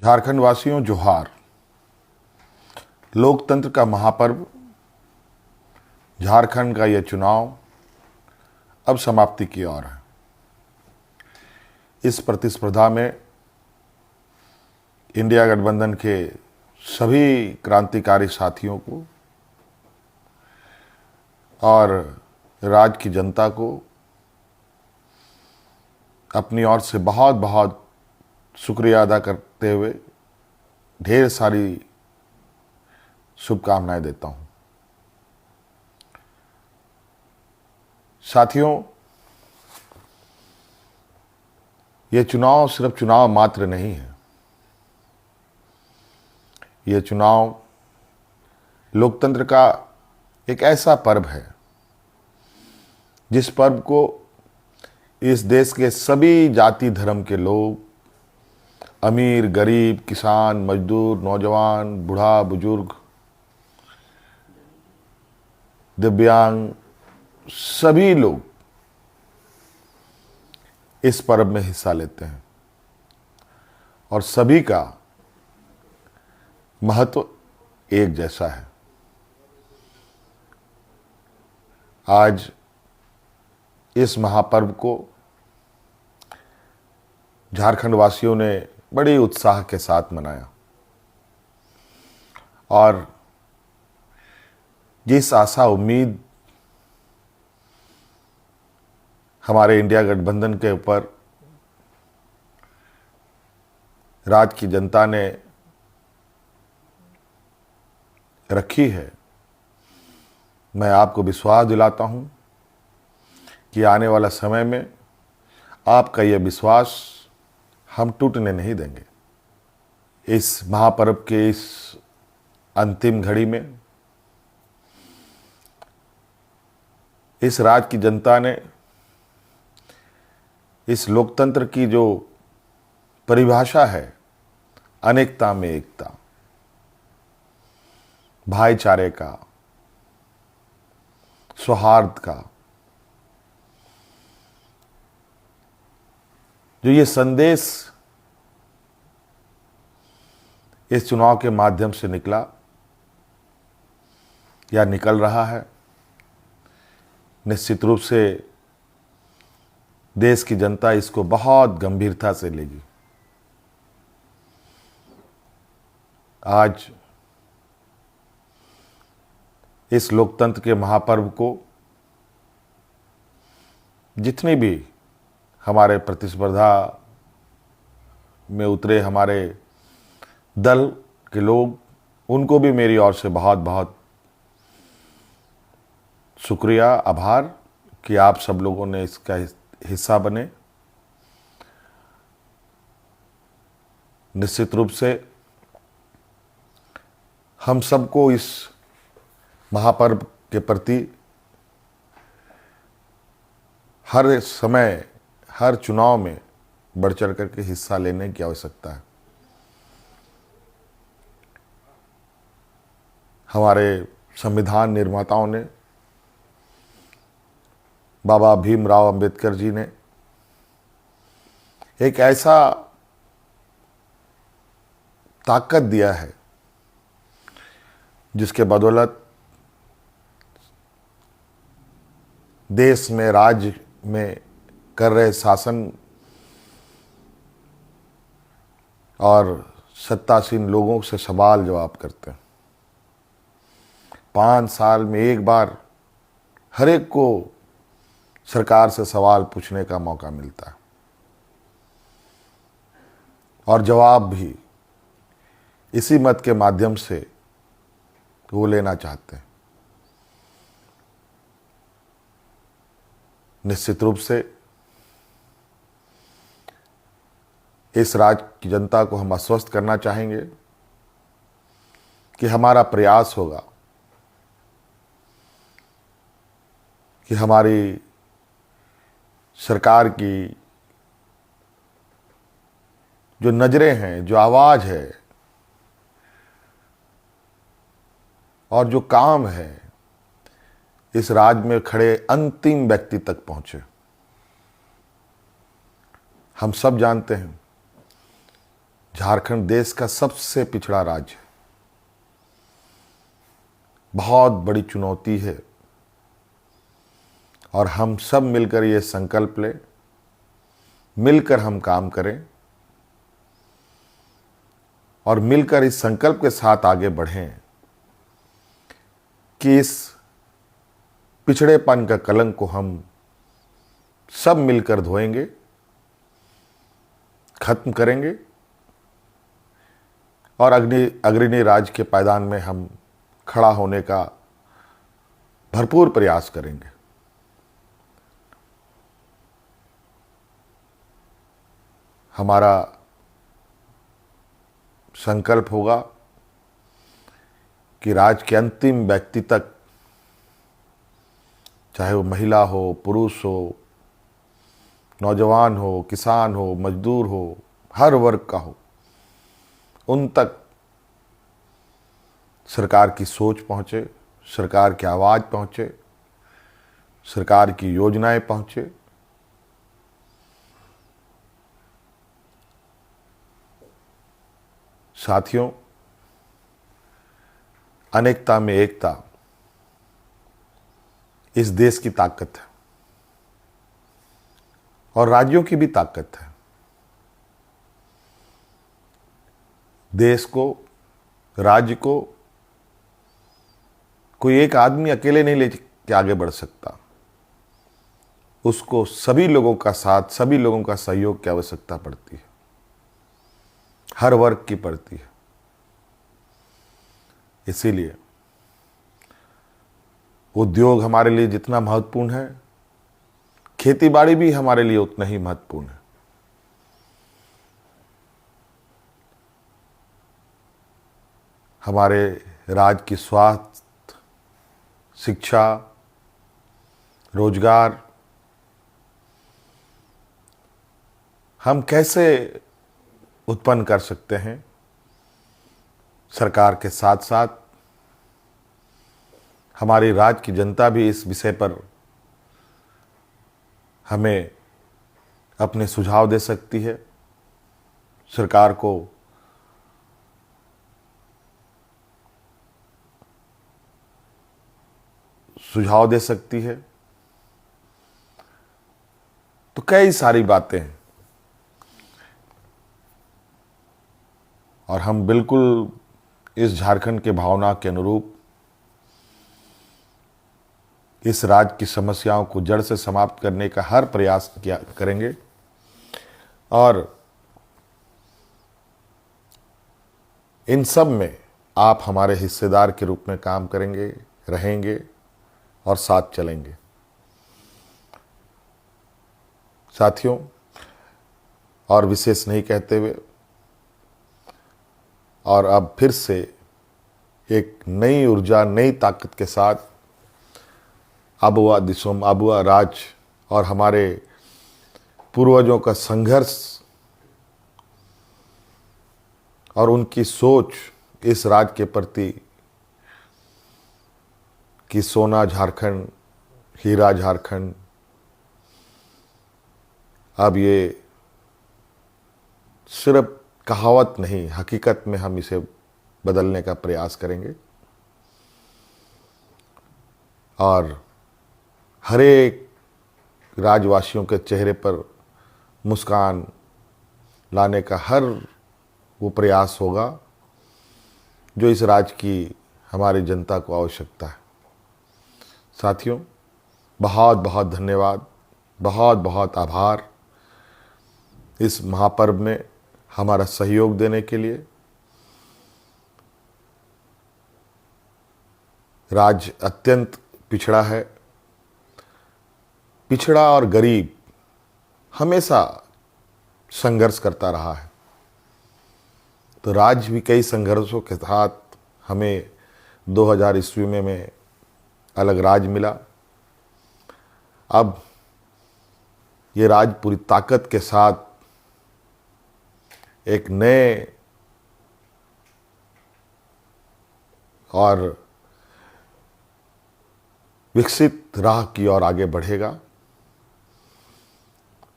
झारखंड वासियों जोहार। लोकतंत्र का महापर्व झारखंड का यह चुनाव अब समाप्ति की ओर है। इस प्रतिस्पर्धा में इंडिया गठबंधन के सभी क्रांतिकारी साथियों को और राज्य की जनता को अपनी ओर से बहुत बहुत शुक्रिया अदा करते हुए ढेर सारी शुभकामनाएं देता हूं। साथियों, यह चुनाव सिर्फ चुनाव मात्र नहीं है। यह चुनाव लोकतंत्र का एक ऐसा पर्व है जिस पर्व को इस देश के सभी जाति धर्म के लोग, अमीर गरीब, किसान मजदूर, नौजवान, बूढ़ा बुजुर्ग, दिव्यांग, सभी लोग इस पर्व में हिस्सा लेते हैं और सभी का महत्व एक जैसा है। आज इस महापर्व को झारखंड वासियों ने बड़े उत्साह के साथ मनाया और जिस आशा उम्मीद हमारे इंडिया गठबंधन के ऊपर राज्य की जनता ने रखी है, मैं आपको विश्वास दिलाता हूं कि आने वाला समय में आपका यह विश्वास हम टूटने नहीं देंगे। इस महापर्व के इस अंतिम घड़ी में इस राज्य की जनता ने इस लोकतंत्र की जो परिभाषा है, अनेकता में एकता, भाईचारे का, सौहार्द का, जो ये संदेश इस चुनाव के माध्यम से निकला या निकल रहा है, निश्चित रूप से देश की जनता इसको बहुत गंभीरता से लेगी। आज इस लोकतंत्र के महापर्व को जितनी भी हमारे प्रतिस्पर्धा में उतरे हमारे दल के लोग, उनको भी मेरी ओर से बहुत बहुत शुक्रिया, आभार कि आप सब लोगों ने इसका हिस्सा बने। निश्चित रूप से हम सबको इस महापर्व के प्रति हर समय, हर चुनाव में बढ़ चढ़ करके हिस्सा लेने की आवश्यकता है। हमारे संविधान निर्माताओं ने, बाबा भीमराव अंबेडकर जी ने एक ऐसा ताकत दिया है जिसके बदौलत देश में, राज्य में कर रहे शासन और सत्तासीन लोगों से सवाल जवाब करते हैं। 5 साल में एक बार हर एक को सरकार से सवाल पूछने का मौका मिलता है और जवाब भी इसी मत के माध्यम से वो लेना चाहते हैं। निश्चित रूप से इस राज्य की जनता को हम आश्वस्त करना चाहेंगे कि हमारा प्रयास होगा कि हमारी सरकार की जो नजरें हैं, जो आवाज है और जो काम है, इस राज्य में खड़े अंतिम व्यक्ति तक पहुंचे। हम सब जानते हैं झारखंड देश का सबसे पिछड़ा राज्य है। बहुत बड़ी चुनौती है और हम सब मिलकर ये संकल्प लें, मिलकर हम काम करें और मिलकर इस संकल्प के साथ आगे बढ़ें कि इस पिछड़ेपन का कलंक को हम सब मिलकर धोएंगे, खत्म करेंगे और अग्रणी राज्य के पायदान में हम खड़ा होने का भरपूर प्रयास करेंगे। हमारा संकल्प होगा कि राज्य के अंतिम व्यक्ति तक, चाहे वो महिला हो, पुरुष हो, नौजवान हो, किसान हो, मजदूर हो, हर वर्ग का हो, उन तक सरकार की सोच पहुंचे, सरकार की आवाज़ पहुंचे, सरकार की योजनाएं पहुंचे। साथियों, अनेकता में एकता इस देश की ताकत है और राज्यों की भी ताकत है। देश को, राज्य को कोई एक आदमी अकेले नहीं लेके आगे बढ़ सकता। उसको सभी लोगों का साथ, सभी लोगों का सहयोग की आवश्यकता पड़ती है, हर वर्ग की पड़ती है। इसीलिए उद्योग हमारे लिए जितना महत्वपूर्ण है, खेतीबाड़ी भी हमारे लिए उतना ही महत्वपूर्ण है। हमारे राज्य की स्वास्थ्य, शिक्षा, रोजगार हम कैसे उत्पन्न कर सकते हैं, सरकार के साथ साथ हमारी राज्य की जनता भी इस विषय पर हमें अपने सुझाव दे सकती है, सरकार को सुझाव दे सकती है। तो कई सारी बातें हैं और हम बिल्कुल इस झारखंड के भावना के अनुरूप इस राज्य की समस्याओं को जड़ से समाप्त करने का हर प्रयास करेंगे और इन सब में आप हमारे हिस्सेदार के रूप में काम करेंगे, रहेंगे और साथ चलेंगे। साथियों, और विशेष नहीं कहते हुए और अब फिर से एक नई ऊर्जा, नई ताकत के साथ आबुआ दिसोम, आबुआ राज्य और हमारे पूर्वजों का संघर्ष और उनकी सोच इस राज्य के प्रति कि सोना झारखंड, हीरा झारखंड, अब ये सिर्फ कहावत नहीं, हकीकत में हम इसे बदलने का प्रयास करेंगे और हर एक राज्यवासियों के चेहरे पर मुस्कान लाने का हर वो प्रयास होगा जो इस राज्य की हमारी जनता को आवश्यकता है। साथियों, बहुत बहुत धन्यवाद, बहुत बहुत आभार इस महापर्व में हमारा सहयोग देने के लिए। राज्य अत्यंत पिछड़ा है, पिछड़ा और गरीब हमेशा संघर्ष करता रहा है। तो राज्य भी कई संघर्षों के साथ हमें 2000 ईस्वी में अलग राज्य मिला। अब ये राज्य पूरी ताकत के साथ एक नए और विकसित राह की ओर आगे बढ़ेगा।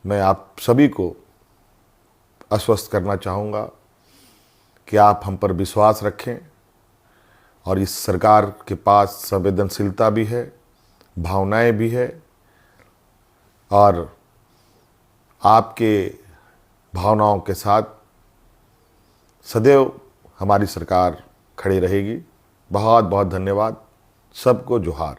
मैं आप सभी को आश्वस्त करना चाहूँगा कि आप हम पर विश्वास रखें और इस सरकार के पास संवेदनशीलता भी है, भावनाएं भी है और आपके भावनाओं के साथ सदैव हमारी सरकार खड़ी रहेगी। बहुत बहुत धन्यवाद। सबको जोहार।